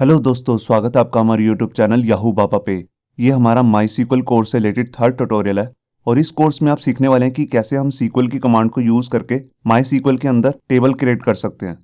Hello दोस्तों, स्वागत है आपका हमारे यूट्यूब चैनल याहू बाबा पे। ये हमारा माई सीक्वल कोर्स से रिलेटेड थर्ड ट्यूटोरियल है और इस कोर्स में आप सीखने वाले हैं कि कैसे हम सीक्वल की कमांड को यूज़ करके माई सीक्वल के अंदर टेबल क्रिएट कर सकते हैं।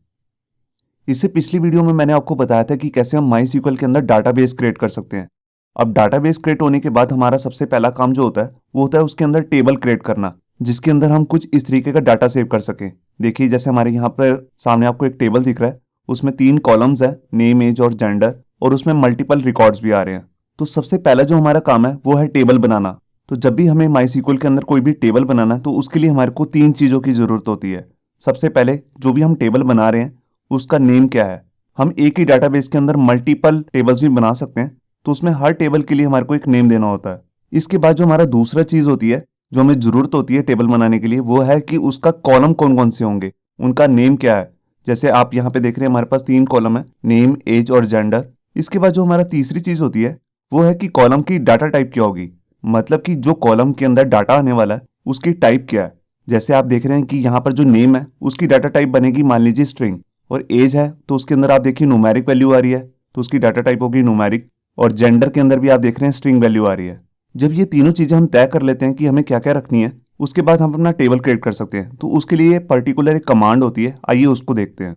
इससे पिछली वीडियो में मैंने आपको बताया था कि कैसे हम माई सीक्वल के अंदर डाटाबेस क्रिएट कर सकते हैं। अब डाटाबेस क्रिएट होने के बाद हमारा सबसे पहला काम जो होता है वो होता है उसके अंदर टेबल क्रिएट करना, जिसके अंदर हम कुछ इस तरीके का डाटा सेव कर सकें। देखिए, जैसे हमारे यहाँ पर सामने आपको एक टेबल दिख रहा है, उसमें 3 कॉलम्स है, नेम, एज और जेंडर, और उसमें मल्टीपल रिकॉर्ड्स भी आ रहे हैं। तो सबसे पहला जो हमारा काम है वो है टेबल बनाना। तो जब भी हमें माई सीक्वल के अंदर कोई भी टेबल बनाना है तो उसके लिए हमारे को 3 चीज़ों की ज़रूरत होती है। सबसे पहले जो भी हम टेबल बना रहे हैं उसका नेम क्या है। हम एक ही डाटाबेस के अंदर मल्टीपल टेबल्स भी बना सकते हैं, तो उसमें हर टेबल के लिए हमारे को एक नेम देना होता है। इसके बाद जो हमारा दूसरा चीज़ होती है जो हमें ज़रूरत होती है टेबल बनाने के लिए, वो है कि उसका कॉलम कौन कौन से होंगे, उनका नेम क्या है। जैसे आप यहाँ पे देख रहे हैं हमारे पास 3 कॉलम है, नेम, एज और जेंडर। इसके बाद जो हमारा तीसरी चीज़ होती है वो है कि कॉलम की डाटा टाइप क्या होगी, मतलब कि जो कॉलम के अंदर डाटा आने वाला है उसकी टाइप क्या है। जैसे आप देख रहे हैं कि यहाँ पर जो नेम है उसकी डाटा टाइप बनेगी मान लीजिए स्ट्रिंग, और एज है तो उसके अंदर आप देखिए न्यूमेरिक वैल्यू आ रही है तो उसकी डाटा टाइप होगी न्यूमेरिक, और जेंडर के अंदर भी आप देख रहे हैं स्ट्रिंग वैल्यू आ रही है। जब ये तीनों चीज़ें हम तय कर लेते हैं कि हमें क्या क्या रखनी है, उसके बाद हम अपना टेबल क्रिएट कर सकते हैं। तो उसके लिए पर्टिकुलर एक कमांड होती है, आइए उसको देखते हैं।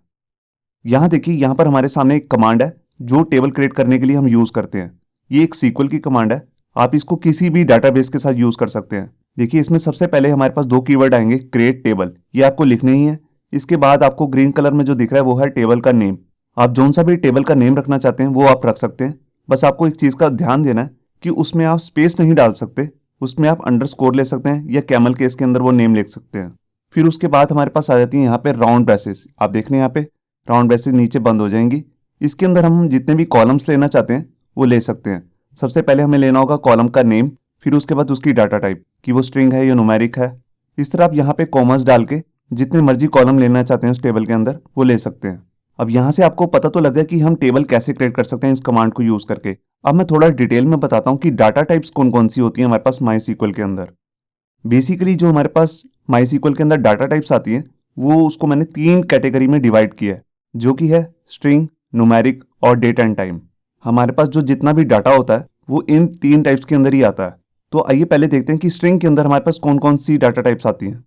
यहाँ देखिए, यहाँ पर हमारे सामने एक कमांड है जो टेबल क्रिएट करने के लिए हम यूज़ करते हैं। ये एक सीक्वल की कमांड है, आप इसको किसी भी डाटाबेस के साथ यूज़ कर सकते हैं। देखिए, इसमें सबसे पहले हमारे पास 2 कीवर्ड आएंगे, क्रिएट टेबल, ये आपको लिखने ही है। इसके बाद आपको ग्रीन कलर में जो दिख रहा है वो है टेबल का नेम। आप जौन सा भी टेबल का नेम रखना चाहते हैं वो आप रख सकते हैं। बस आपको एक चीज़ का ध्यान देना है कि उसमें आप स्पेस नहीं डाल सकते, उसमें आप अंडरस्कोर ले सकते हैं या कैमल केस के अंदर वो नेम लिख सकते हैं। फिर उसके बाद हमारे पास आ जाती है यहाँ पे राउंड ब्रेसेस। आप देख रहे हैं यहाँ पे राउंड ब्रेसेस नीचे बंद हो जाएंगी। इसके अंदर हम जितने भी कॉलम्स लेना चाहते हैं वो ले सकते हैं। सबसे पहले हमें लेना होगा कॉलम का नेम, फिर उसके बाद उसकी डाटा टाइप कि वो स्ट्रिंग है या न्यूमेरिक है। इस तरह आप यहाँ पे कॉमर्स डाल के जितने मर्जी कॉलम लेना चाहते हैं उस टेबल के अंदर वो ले सकते हैं। अब यहाँ से आपको पता तो लग गया कि हम टेबल कैसे क्रिएट कर सकते हैं इस कमांड को यूज़ करके। अब मैं थोड़ा डिटेल में बताता हूँ कि डाटा टाइप्स कौन कौन सी होती हैं हमारे पास माई सीक्वल के अंदर। बेसिकली जो हमारे पास माई सीक्वल के अंदर डाटा टाइप्स आती हैं वो उसको मैंने 3 कैटेगरी में डिवाइड किया है, जो कि है स्ट्रिंग, न्यूमेरिक और डेट एंड टाइम। हमारे पास जो जितना भी डाटा होता है वो इन 3 टाइप्स के अंदर ही आता है। तो आइए पहले देखते हैं कि स्ट्रिंग के अंदर हमारे पास कौन कौन सी डाटा टाइप्स आती हैं।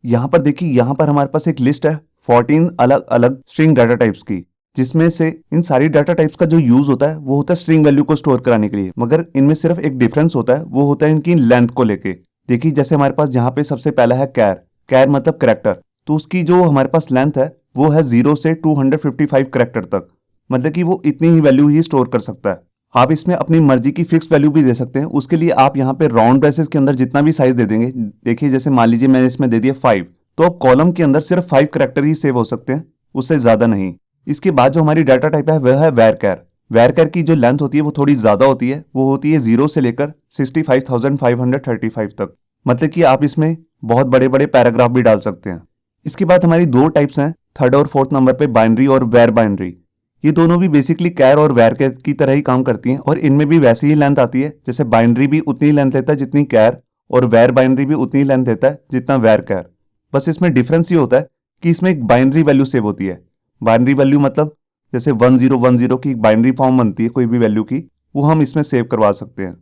यहाँ पर देखिए, यहाँ पर हमारे पास एक लिस्ट है 14 अलग अलग स्ट्रिंग डाटा टाइप्स की, जिसमें से इन सारी डाटा टाइप्स का जो यूज होता है वो होता है स्ट्रिंग वैल्यू को स्टोर कराने के लिए, मगर इनमें सिर्फ एक डिफरेंस होता है, वो होता है इनकी लेंथ को लेके। देखिए, जैसे हमारे पास यहाँ पे सबसे पहला है कैर। कैर मतलब करेक्टर, तो उसकी जो हमारे पास लेंथ है वो है 0 से 255 करेक्टर तक, मतलब कि वो इतनी ही वैल्यू ही स्टोर कर सकता है। आप इसमें अपनी मर्जी की फिक्स वैल्यू भी दे सकते हैं। उसके लिए आप यहाँ पे राउंड ब्रेसेस के अंदर जितना भी साइज दे देंगे, देखिए जैसे मान लीजिए मैंने इसमें दे दिया 5, तो अब कॉलम के अंदर सिर्फ 5 करेक्टर ही सेव हो सकते हैं, उससे ज्यादा नहीं। इसके बाद जो हमारी डाटा टाइप है वह है वेरकैर। वेरकैर की जो लेंथ होती है वो थोड़ी ज्यादा होती है, वो होती है 0 से लेकर 65,535 तक, मतलब कि आप इसमें बहुत बड़े बड़े पैराग्राफ भी डाल सकते हैं। इसके बाद हमारी 2 टाइप्स हैं, थर्ड और फोर्थ नंबर पे बाइनरी और वेर बाइनरी। ये दोनों भी बेसिकली कैर और वेर की तरह ही काम करती हैं, और इनमें भी वैसी ही लेंथ आती है। जैसे बाइनरी भी उतनी लेंथ लेता है जितनी कैर, और वेर बाइनरी भी उतनी लेंथ लेता है जितना वेर कैर। बस इसमें डिफरेंस ये होता है कि इसमें एक बाइनरी वैल्यू सेव होती है। बाइनरी वैल्यू मतलब जैसे 1010 की बाइनरी फॉर्म बनती है कोई भी वैल्यू की, वो हम इसमें सेव करवा सकते हैं।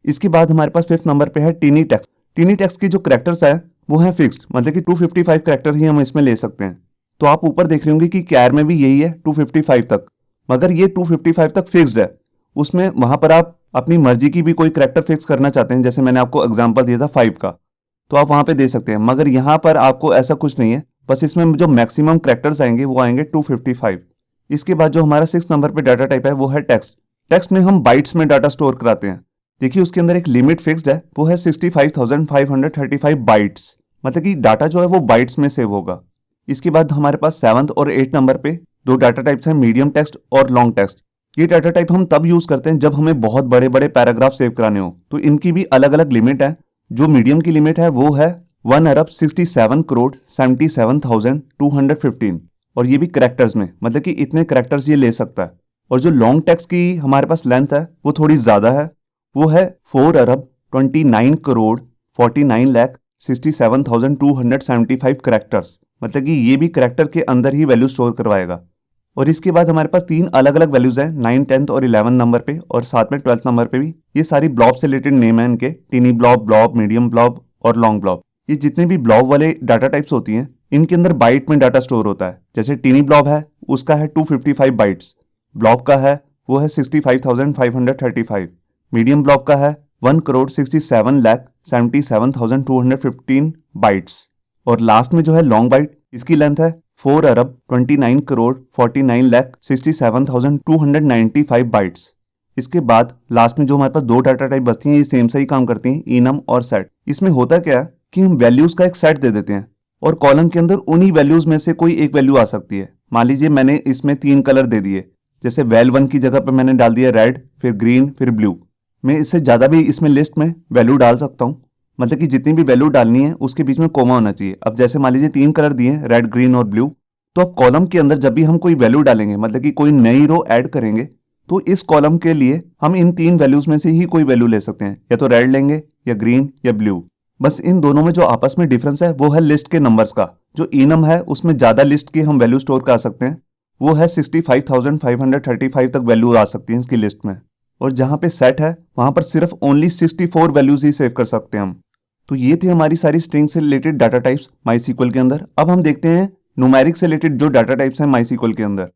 इसके बाद हमारे पास 5th नंबर पे है टीनी टेक्स्ट। टीनी टेक्स्ट की जो करेक्टर्स है वो है फिक्स्ड, मतलब कि 255 करेक्टर ही हम इसमें ले सकते हैं। तो आप ऊपर देख रहे होंगे कि कैर में भी यही है 255 तक, मगर ये 255 तक फिक्स्ड है। उसमें वहां पर आप अपनी मर्जी की भी कोई करेक्टर फिक्स करना चाहते हैं, जैसे मैंने आपको एग्जांपल दिया था 5 का, तो आप वहां पे दे सकते हैं। मगर यहाँ पर आपको ऐसा कुछ नहीं है, बस इसमें जो मैक्सिमम करेक्टर्स आएंगे वो आएंगे 255। इसके बाद जो हमारा 6th नंबर पे डाटा टाइप है वो है टेक्स्ट। टेक्स्ट में हम बाइट्स में डाटा स्टोर कराते हैं। देखिए, उसके अंदर एक लिमिट फिक्स्ड है, वो है 65,535 बाइट्स, मतलब कि डाटा जो है वो बाइट्स में सेव होगा। इसके बाद हमारे पास 7th और 8th नंबर पे 2 डाटा टाइप्स हैं, मीडियम टेक्स्ट और लॉन्ग टेक्स्ट। ये डाटा टाइप हम तब यूज करते हैं जब हमें बहुत बड़े बड़े पैराग्राफ सेव कराने हो, तो इनकी भी अलग अलग लिमिट है। जो मीडियम की लिमिट है वो है 1,67,77,215, और ये भी करेक्टर्स में, मतलब कि इतने करेक्टर्स ये ले सकता है। और जो लॉन्ग टेक्स्ट की हमारे पास लेंथ है वो थोड़ी ज्यादा है, वो है 4,29,49,67,275 करेक्टर्स, मतलब कि ये भी करेक्टर के अंदर ही वैल्यू स्टोर करवाएगा। और इसके बाद हमारे पास 3 अलग अलग वैल्यूज हैं 9, 10th और 11 नंबर पे, और साथ में 12th नंबर पे भी। ये सारी ब्लॉब से रिलेटेड नेम है इनके, tiny blob, blob, medium blob और लॉन्ग ब्लॉब। ये जितने भी ब्लॉब वाले डाटा टाइप्स होती हैं इनके अंदर बाइट में डाटा स्टोर होता है। जैसे टीनी ब्लॉब है उसका है 255 बाइट्स, ब्लॉब का है वो है 65,535, मीडियम ब्लॉब का है 1,67,77,215 बाइट्स, और लास्ट में जो है लॉन्ग बाइट, इसकी लेंथ है 4,29,49,67,295 बाइट्स। इसके बाद लास्ट में जो हमारे पास दो डाटा टाइप बचती हैं ये सेम से ही काम करती हैं, इनम और सेट। इसमें होता क्या है कि हम वैल्यूज का एक सेट दे देते हैं और कॉलम के अंदर उन्हीं वैल्यूज में से कोई एक वैल्यू आ सकती है। मान लीजिए मैंने इसमें 3 कलर दे दिए, जैसे वेल 1 की जगह पर मैंने डाल दिया रेड, फिर ग्रीन, फिर ब्लू। मैं इससे ज़्यादा भी इसमें लिस्ट में वैल्यू डाल सकता हूँ, मतलब कि जितनी भी वैल्यू डालनी है उसके बीच में कोमा होना चाहिए। अब जैसे मान लीजिए 3 कलर दिए रेड, ग्रीन और ब्लू, तो अब कॉलम के अंदर जब भी हम कोई वैल्यू डालेंगे, मतलब कि कोई नई रो ऐड करेंगे, तो इस कॉलम के लिए हम इन 3 वैल्यूज में से ही कोई वैल्यू ले सकते हैं, या तो रेड लेंगे या ग्रीन या ब्लू। बस इन दोनों में जो आपस में डिफरेंस है वो है लिस्ट के नंबर्स का। जो इनम है उसमें ज़्यादा लिस्ट की हम वैल्यू स्टोर कर सकते हैं, वो है 65,535 तक वैल्यू आ सकती है इसकी लिस्ट में। और जहाँ पे सेट है वहाँ पर सिर्फ ओनली 64 वैल्यूज ही सेव कर सकते हैं हम। तो ये थी हमारी सारी स्ट्रिंग से रिलेटेड डाटा टाइप्स माईसीक्वल के अंदर। अब हम देखते हैं न्यूमेरिक से रिलेटेड जो डाटा टाइप्स हैं माईसीक्वल के अंदर।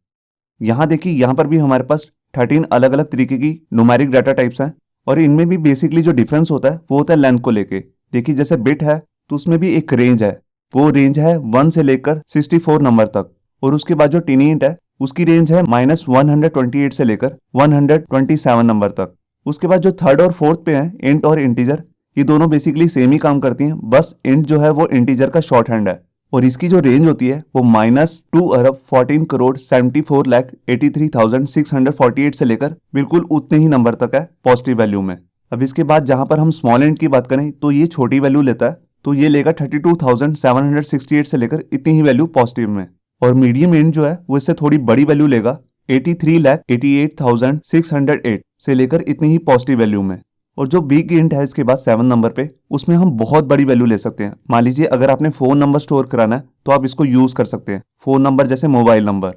यहाँ देखिए, यहाँ पर भी हमारे पास 13 अलग अलग तरीके की न्यूमेरिक डाटा टाइप्स हैं, और इनमें भी बेसिकली जो डिफरेंस होता है वो होता है लेंथ को लेके। देखिए जैसे बिट है तो उसमें भी एक रेंज है, वो रेंज है 1 से लेकर 64 नंबर तक। और उसके बाद जो टिनीट है उसकी रेंज है -128 से लेकर 127 नंबर तक। उसके बाद जो थर्ड और फोर्थ पे है इंट और इंटीजर, ये दोनों बेसिकली सेम ही काम करती हैं, बस इंट जो है वो इंटीजर का शॉर्ट हैंड है। और इसकी जो रेंज होती है वो -2,14,74,73,648 से लेकर बिल्कुल उतने ही नंबर तक है पॉजिटिव वैल्यू में। अब इसके बाद जहां पर हम स्मॉल इंट की बात करें तो ये छोटी वैल्यू लेता है, तो ये लेगा 32,768 से लेकर इतनी ही वैल्यू पॉजिटिव में। और मीडियम इंट जो है वो इससे थोड़ी बड़ी वैल्यू लेगा 83,88,608 से लेकर इतनी ही पॉजिटिव वैल्यू में। और जो बिग इंट है इसके बाद 7 नंबर पे, उसमें हम बहुत बड़ी वैल्यू ले सकते हैं। मान लीजिए अगर आपने फोन नंबर स्टोर कराना है तो आप इसको यूज कर सकते हैं, फोन नंबर जैसे मोबाइल नंबर।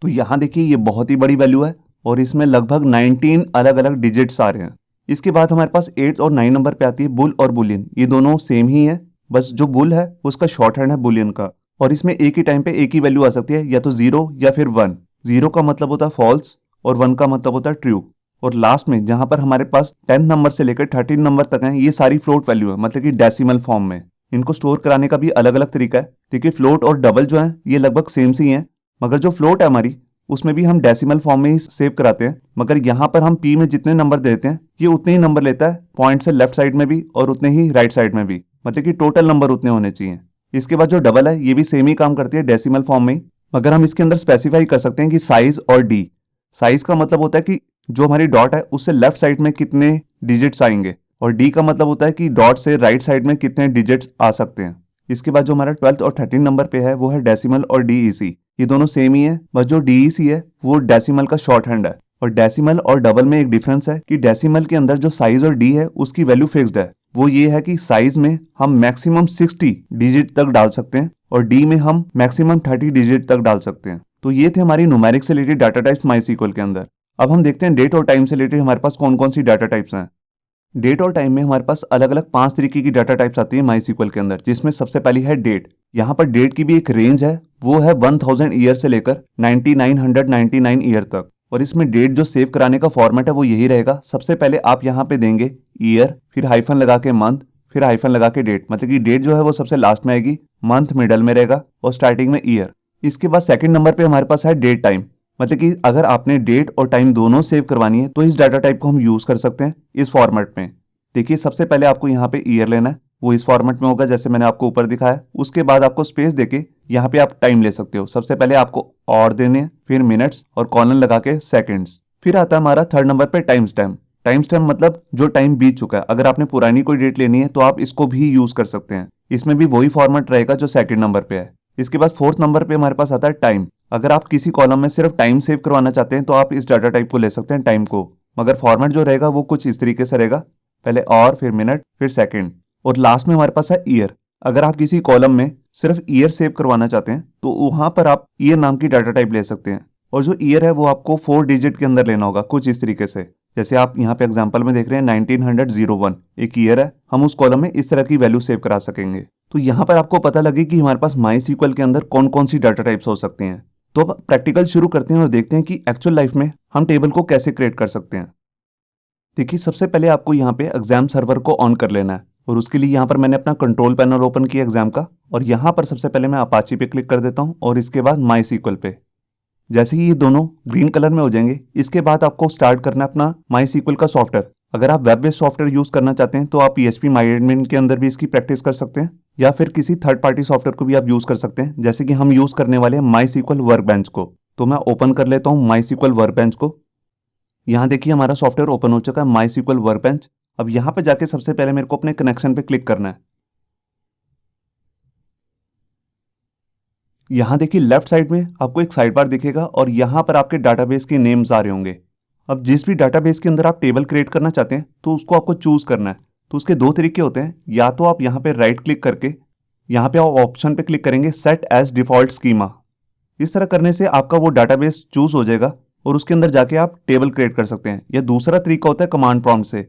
तो यहाँ देखिए ये बहुत ही बड़ी वैल्यू है और इसमें लगभग 19 अलग अलग डिजिट्स आ रहे हैं। इसके बाद हमारे पास 8 और 9 नंबर पे आती है बुल और बुलियन। ये दोनों सेम ही है, बस जो बुल है उसका शॉर्ट हैंड है बुलियन का, और इसमें एक ही टाइम पे एक ही वैल्यू आ सकती है, या तो 0 या फिर 1। 0 का मतलब होता है फॉल्स और 1 का मतलब होता है ट्रू। और लास्ट में जहां पर हमारे पास 10 नंबर से लेकर 13 नंबर तक हैं, ये सारी फ्लोट वैल्यू है, मतलब कि डेसिमल फॉर्म में। इनको स्टोर कराने का भी अलग अलग तरीका है। देखिए फ्लोट और डबल जो है ये लगभग सेम सी हैं, मगर जो फ्लोट है हमारी उसमें भी हम डेसिमल फॉर्म में ही सेव कराते हैं। मगर यहाँ पर हम पी में जितने नंबर देते हैं ये उतने ही नंबर लेता है, पॉइंट से लेफ्ट साइड में भी और उतने ही राइट साइड में भी, मतलब कि टोटल नंबर उतने होने चाहिए। इसके बाद जो डबल है ये भी सेम ही काम करती है डेसिमल फॉर्म में ही, मगर हम इसके अंदर स्पेसिफाई कर सकते हैं कि साइज और डी। साइज का मतलब होता है कि जो हमारी डॉट है उससे लेफ्ट साइड में कितने डिजिट्स आएंगे, और डी का मतलब होता है कि डॉट से राइट साइड में कितने डिजिट्स आ सकते हैं। इसके बाद जो हमारा 12th और 13 नंबर पे है वो है डेसिमल और डीईसी। ये दोनों सेम ही है, बस जो डीईसी है वो डेसिमल का शॉर्ट हैंड है। और डेसिमल और डबल में एक डिफरेंस है कि डेसिमल के अंदर जो साइज और डी है उसकी वैल्यू फिक्स्ड है। वो ये है कि साइज में हम मैक्सिमम 60 डिजिट तक डाल सकते हैं और डी में हम मैक्सिमम 30 डिजिट तक डाल सकते हैं। तो ये थे हमारी न्यूमेरिक से रिलेटेड डाटा टाइप्स माईसीक्वल के अंदर। अब हम देखते हैं डेट और टाइम से रिलेटेड हमारे पास कौन कौन सी डाटा टाइप्स हैं। डेट और टाइम में हमारे पास अलग अलग 5 तरीके की डाटा टाइप्स आती है माईसीक्वल के अंदर, जिसमें सबसे पहली है डेट। यहाँ पर डेट की भी एक रेंज है, वो है 1000 ईयर से लेकर 9999 ईयर तक। और इसमें डेट जो सेव कराने का फॉर्मेट है वो यही रहेगा। सबसे पहले आप यहाँ पे देंगे ईयर, फिर हाइफन लगा के मंथ, फिर हाइफन लगा के डेट, मतलब कि डेट जो है वो सबसे लास्ट में आएगी, मंथ मिडल में रहेगा और स्टार्टिंग में ईयर। इसके बाद सेकंड नंबर पे हमारे पास है डेट टाइम, मतलब कि अगर आपने डेट और टाइम दोनों सेव करवानी है तो इस डाटा टाइप को हम यूज कर सकते हैं इस फॉर्मेट में। देखिए सबसे पहले आपको यहाँ पे ईयर लेना है, वो इस फॉर्मेट में होगा जैसे मैंने आपको ऊपर दिखाया। उसके बाद आपको स्पेस देके यहाँ पे आप टाइम ले सकते हो। सबसे पहले आपको और देने हैं, फिर मिनट्स और कॉलन लगा के सेकेंड्स। फिर आता है हमारा थर्ड नंबर पे टाइम स्टैम्प। टाइम स्टैम्प मतलब जो टाइम बीत चुका है। अगर आपने पुरानी कोई डेट लेनी है तो आप इसको भी यूज कर सकते हैं। इसमें भी वही फॉर्मेट रहेगा जो सेकंड नंबर पे है। इसके बाद फोर्थ नंबर पे हमारे पास आता है टाइम। अगर आप किसी कॉलम में सिर्फ टाइम सेव करवाना चाहते हैं तो आप इस डाटा टाइप को ले सकते हैं, टाइम को। मगर फॉर्मेट जो रहेगा वो कुछ इस तरीके से रहेगा, पहले और, फिर मिनट, फिर सेकंड, और लास्ट में हमारे पास है ईयर। अगर आप किसी कॉलम में सिर्फ ईयर सेव करवाना चाहते हैं तो वहां पर आप ईयर नाम की डाटा टाइप ले सकते हैं। और जो ईयर है वो आपको 4 डिजिट के अंदर लेना होगा, कुछ इस तरीके से। जैसे आप यहाँ पे एग्जांपल में देख रहे हैं 1901 एक ईयर है, हम उस कॉलम में इस तरह की वैल्यू सेव करा सकेंगे। तो यहाँ पर आपको पता लगे कि हमारे पास माई सीक्वल के अंदर कौन कौन सी डाटा टाइप्स हो सकती हैं। तो अब प्रैक्टिकल शुरू करते हैं और देखते हैं कि एक्चुअल लाइफ में हम टेबल को कैसे क्रिएट कर सकते हैं। देखिए, सबसे पहले आपको यहाँ पे एग्जाम सर्वर को ऑन कर लेना है और उसके लिए यहाँ पर मैंने अपना कंट्रोल पैनल ओपन किया एग्जाम का, और यहाँ पर सबसे पहले मैं अपाची पे क्लिक कर देता हूँ और इसके बाद माई सीक्वल पे। जैसे ही ये दोनों ग्रीन कलर में हो जाएंगे, इसके बाद आपको स्टार्ट करना है अपना माई सीक्वल का सॉफ्टवेयर। अगर आप वेब बेस्ड सॉफ्टवेयर यूज करना चाहते हैं तो आप PHP माई एडमिन के अंदर भी इसकी प्रैक्टिस कर सकते हैं, या फिर किसी थर्ड पार्टी सॉफ्टवेयर को भी आप यूज कर सकते हैं, जैसे कि हम यूज करने वाले हैं माई सीक्वल वर्कबेंच को। तो मैं ओपन कर लेता हूँ माई सीक्वल वर्कबेंच को। यहाँ देखिए हमारा सॉफ्टवेयर ओपन हो चुका है माई सीक्वल वर्कबेंच। अब यहाँ पे जाके सबसे पहले मेरे को अपने कनेक्शन पे क्लिक करना है। यहाँ देखिए लेफ्ट साइड में आपको एक साइड बार दिखेगा और यहाँ पर आपके डाटाबेस के नेम्स आ रहे होंगे। अब जिस भी डाटाबेस के अंदर आप टेबल क्रिएट करना चाहते हैं तो उसको आपको चूज करना है। तो उसके दो तरीके होते हैं, या तो आप यहाँ पे राइट क्लिक करके यहाँ पे आप ऑप्शन पे क्लिक करेंगे सेट एज डिफॉल्ट स्कीमा। इस तरह करने से आपका वो डाटाबेस चूज हो जाएगा और उसके अंदर जाके आप टेबल क्रिएट कर सकते हैं। या दूसरा तरीका होता है कमांड प्रॉम्प्ट से,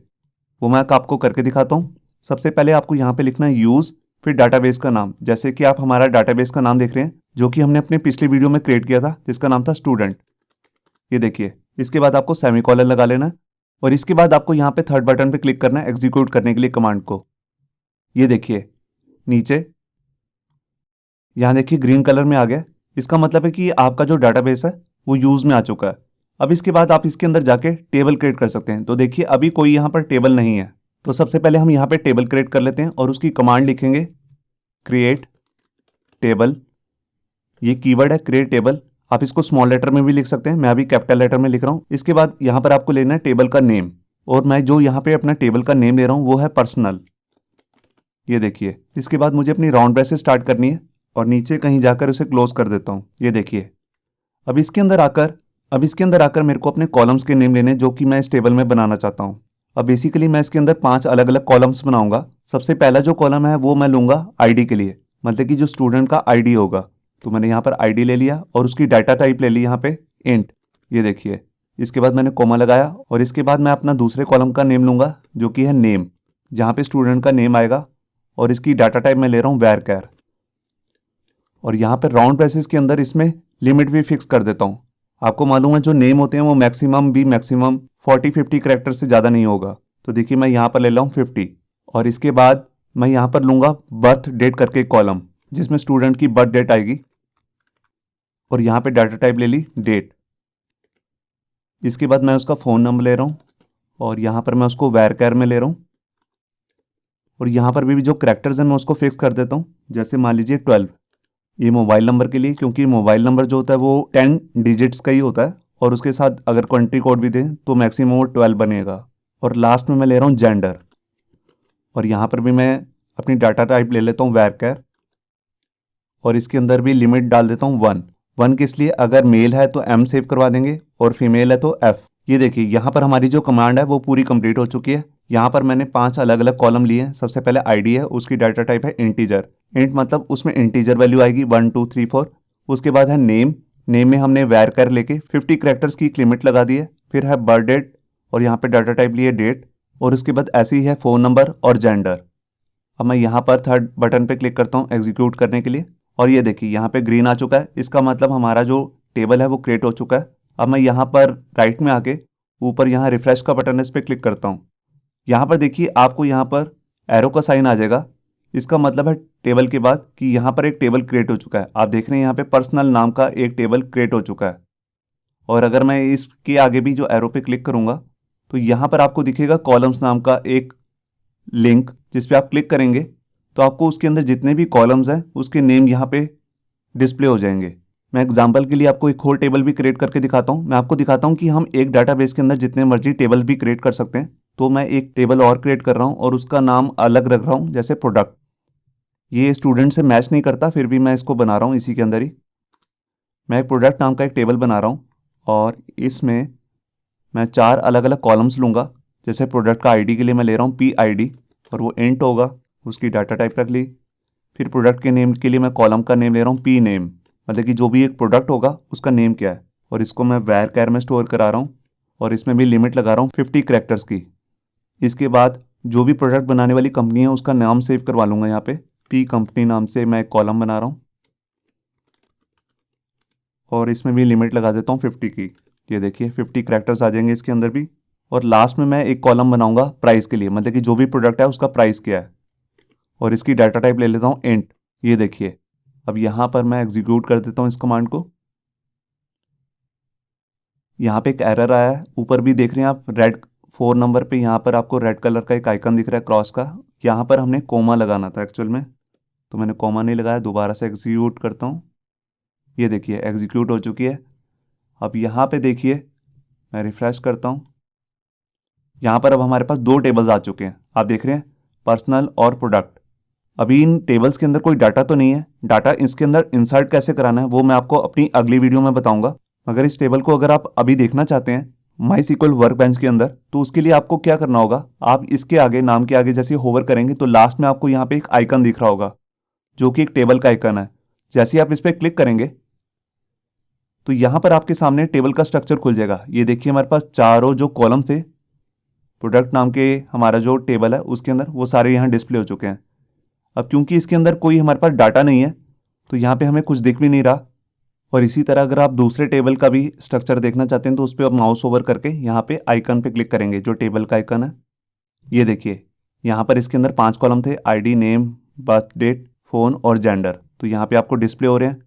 वो मैं आपको करके दिखाता हूँ। सबसे पहले आपको यहाँ पे लिखना है यूज, फिर डाटाबेस का नाम। जैसे कि आप हमारा डाटाबेस का नाम देख रहे हैं जो कि हमने अपने पिछले वीडियो में क्रिएट किया था, जिसका नाम था स्टूडेंट। ये देखिए, इसके बाद आपको सेमीकोलन लगा लेना है और इसके बाद आपको यहाँ पे थर्ड बटन पे क्लिक करना है एग्जीक्यूट करने के लिए कमांड को। ये देखिए नीचे यहाँ देखिए ग्रीन कलर में आ गया, इसका मतलब है कि आपका जो डाटाबेस है वो यूज में आ चुका है। अब इसके बाद आप इसके अंदर जाके टेबल क्रिएट कर सकते हैं। तो देखिए अभी कोई यहाँ पर टेबल नहीं है, तो सबसे पहले हम यहाँ पे टेबल क्रिएट कर लेते हैं और उसकी कमांड लिखेंगे क्रिएट टेबल। ये कीवर्ड है क्रिएट टेबल, आप इसको स्मॉल लेटर में भी लिख सकते हैं, मैं अभी कैपिटल लेटर में लिख रहा हूँ। इसके बाद यहाँ पर आपको लेना है टेबल का नेम, और मैं जो यहाँ पे अपना टेबल का नेम ले रहा हूँ वो है पर्सनल। ये देखिए, इसके बाद मुझे अपनी राउंड ब्रैकेट से स्टार्ट करनी है और नीचे कहीं जाकर उसे क्लोज कर देता हूँ। ये देखिए, अब इसके अंदर आकर मेरे को अपने कॉलम्स के नेम लेने जो कि मैं इस टेबल में बनाना चाहता हूँ। अब बेसिकली मैं इसके अंदर 5 अलग अलग कॉलम्स बनाऊंगा। सबसे पहला जो कॉलम है वो मैं लूंगा आईडी के लिए, मतलब कि जो स्टूडेंट का आईडी होगा। तो मैंने यहाँ पर आईडी ले लिया और उसकी डाटा टाइप ले ली यहाँ पे इंट। ये देखिए, इसके बाद मैंने कोमा लगाया और इसके बाद मैं अपना दूसरे कॉलम का नेम लूंगा जो कि है नेम, जहाँ पे स्टूडेंट का नेम आएगा, और इसकी डाटा टाइप मैं ले रहा हूँ वैरकर। और यहाँ पर राउंड ब्रेसेस के अंदर इसमें लिमिट भी फिक्स कर देता हूँ। आपको मालूम है जो नेम होते हैं वो मैक्सिमम 40-50 कैरेक्टर से ज़्यादा नहीं होगा। तो देखिए मैं यहाँ पर ले रहा हूँ 50, और इसके बाद मैं यहाँ पर लूँगा बर्थ डेट करके एक कॉलम जिसमें स्टूडेंट की बर्थ डेट आएगी, और यहाँ पे डाटा टाइप ले ली डेट। इसके बाद मैं उसका फ़ोन नंबर ले रहा हूँ और यहाँ पर मैं उसको वैरकर में ले रहा हूँ, और यहाँ पर भी जो करैक्टर्स हैं मैं उसको फिक्स कर देता हूँ। जैसे मान लीजिए 12, ये मोबाइल नंबर के लिए, क्योंकि मोबाइल नंबर जो होता है वो 10 डिजिट्स का ही होता है, और उसके साथ अगर कंट्री कोड भी दें तो मैक्सिमम वो 12 बनेगा। और लास्ट में मैं ले रहा हूँ जेंडर, और यहाँ पर भी मैं अपनी डाटा टाइप ले लेता हूँ वैरकर, और इसके अंदर भी लिमिट डाल देता हूँ 1 किस लिए, अगर मेल है तो M सेव करवा देंगे और फीमेल है तो F। ये देखिए यहाँ पर हमारी जो कमांड है वो पूरी कंप्लीट हो चुकी है। यहाँ पर मैंने 5 अलग अलग कॉलम लिए हैं। सबसे पहले आईडी है, उसकी डाटा टाइप है इंटीजर, इंट मतलब उसमें इंटीजर वैल्यू आएगी 1 2 3 4। उसके बाद है नेम, नेम में हमने वैरकर लेके 50 करैक्टर्स की लिमिट लगा दी है। फिर है बर्थ डेट, और यहाँ पे डाटा टाइप लिए डेट, और उसके बाद ऐसे ही है फ़ोन नंबर और जेंडर। अब मैं यहाँ पर थर्ड बटन पे क्लिक करता हूँ एग्जीक्यूट करने के लिए, और ये देखिए यहाँ पे ग्रीन आ चुका है, इसका मतलब हमारा जो टेबल है वो क्रिएट हो चुका है। अब मैं यहाँ पर राइट में आके ऊपर यहाँ रिफ्रेश का बटन है, इस पर क्लिक करता हूँ। यहाँ पर देखिए आपको यहाँ पर एरो का साइन आ जाएगा, इसका मतलब है टेबल के बाद कि यहाँ पर एक टेबल क्रिएट हो चुका है। आप देख रहे हैं यहाँ पे पर्सनल नाम का एक टेबल क्रिएट हो चुका है। और अगर मैं इसके आगे भी जो एरो पे क्लिक करूँगा तो यहाँ पर आपको दिखेगा कॉलम्स नाम का एक लिंक, जिस पे आप क्लिक करेंगे तो आपको उसके अंदर जितने भी कॉलम्स हैं उसके नेम यहाँ पे डिस्प्ले हो जाएंगे। मैं एग्जांपल के लिए आपको एक और टेबल भी क्रिएट करके दिखाता हूँ। मैं आपको दिखाता हूँ कि हम एक डाटाबेस के अंदर जितने मर्जी टेबल भी क्रिएट कर सकते हैं। तो मैं एक टेबल और क्रिएट कर रहा हूँ और उसका नाम अलग रख रहा हूँ, जैसे प्रोडक्ट। ये स्टूडेंट से मैच नहीं करता, फिर भी मैं इसको बना रहा हूँ इसी के अंदर ही। मैं एक प्रोडक्ट नाम का एक टेबल बना रहा हूँ और इसमें मैं 4 अलग अलग कॉलम्स लूँगा। जैसे प्रोडक्ट का आईडी के लिए मैं ले रहा हूँ PID, और वो इंट होगा, उसकी डाटा टाइप रख ली। फिर प्रोडक्ट के नेम के लिए मैं कॉलम का नेम ले रहा हूँ P नेम, मतलब कि जो भी एक प्रोडक्ट होगा उसका नेम क्या है। और इसको मैं वैर कैर में स्टोर करा रहा हूँ और इसमें भी लिमिट लगा रहा हूँ 50 कैरेक्टर्स की। इसके बाद जो भी प्रोडक्ट बनाने वाली कंपनी है उसका नाम सेव करवा लूँगा। यहाँ पे पी कंपनी नाम से मैं एक कॉलम बना रहा हूँ और इसमें भी लिमिट लगा देता हूँ 50 की। ये देखिए 50 कैरेक्टर्स आ जाएंगे इसके अंदर भी। और लास्ट में मैं एक कॉलम बनाऊंगा प्राइस के लिए, मतलब कि जो भी प्रोडक्ट है उसका प्राइस क्या है। और इसकी डाटा टाइप ले लेता हूँ इंट। ये देखिए अब यहाँ पर मैं एग्जीक्यूट कर देता हूँ इस कमांड को। यहाँ पे एक एरर आया है, ऊपर भी देख रहे हैं आप रेड 4 नंबर पे यहाँ पर आपको रेड कलर का एक आइकन दिख रहा है क्रॉस का। यहाँ पर हमने कोमा लगाना था एक्चुअल में, तो मैंने कोमा नहीं लगाया। दोबारा से एग्जीक्यूट करता हूँ। ये देखिए एग्जीक्यूट हो चुकी है। अब यहाँ पे देखिए मैं रिफ्रेश करता हूँ। यहाँ पर अब हमारे पास 2 टेबल्स आ चुके हैं, आप देख रहे हैं पर्सनल और प्रोडक्ट। अभी इन टेबल्स के अंदर कोई डाटा तो नहीं है। डाटा इसके अंदर इंसर्ट कैसे कराना है वो मैं आपको अपनी अगली वीडियो में बताऊंगा। मगर इस टेबल को अगर आप अभी देखना चाहते हैं MySQL वर्कबेंच के अंदर, तो उसके लिए आपको क्या करना होगा, आप इसके आगे नाम के आगे जैसे होवर करेंगे तो लास्ट में आपको यहाँ पे एक आइकन दिख रहा होगा जो कि एक टेबल का आइकन है। जैसे ही आप इस पर क्लिक करेंगे तो यहाँ पर आपके सामने टेबल का स्ट्रक्चर खुल जाएगा। ये देखिए हमारे पास चारों जो कॉलम थे प्रोडक्ट नाम के हमारा जो टेबल है उसके अंदर, वो सारे यहाँ डिस्प्ले हो चुके हैं। अब क्योंकि इसके अंदर कोई हमारे पास डाटा नहीं है तो यहाँ पे हमें कुछ दिख भी नहीं रहा। और इसी तरह अगर आप दूसरे टेबल का भी स्ट्रक्चर देखना चाहते हैं तो उस पर आप माउस ओवर करके यहाँ पे आइकन पे क्लिक करेंगे जो टेबल का आइकन है। ये देखिए यहाँ पर इसके अंदर 5 कॉलम थे, ID, name, birth date, phone और जेंडर, तो यहाँ पे आपको डिस्प्ले हो रहे हैं।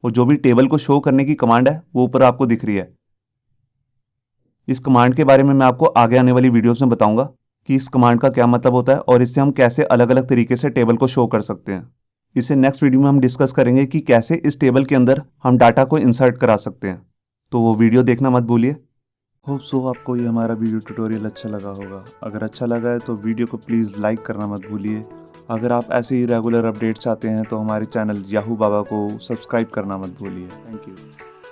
और जो भी टेबल को शो करने की कमांड है वो ऊपर आपको दिख रही है। इस कमांड के बारे में मैं आपको आगे आने वाली वीडियोस में बताऊंगा कि इस कमांड का क्या मतलब होता है और इससे हम कैसे अलग अलग तरीके से टेबल को शो कर सकते हैं। इसे नेक्स्ट वीडियो में हम डिस्कस करेंगे कि कैसे इस टेबल के अंदर हम डाटा को इंसर्ट करा सकते हैं, तो वो वीडियो देखना मत भूलिए। होप सो आपको ये हमारा वीडियो ट्यूटोरियल अच्छा लगा होगा। अगर अच्छा लगा है तो वीडियो को प्लीज़ लाइक करना मत भूलिए। अगर आप ऐसे ही रेगुलर अपडेट चाहते हैं तो हमारे चैनल याहू बाबा को सब्सक्राइब करना मत भूलिए। Thank you.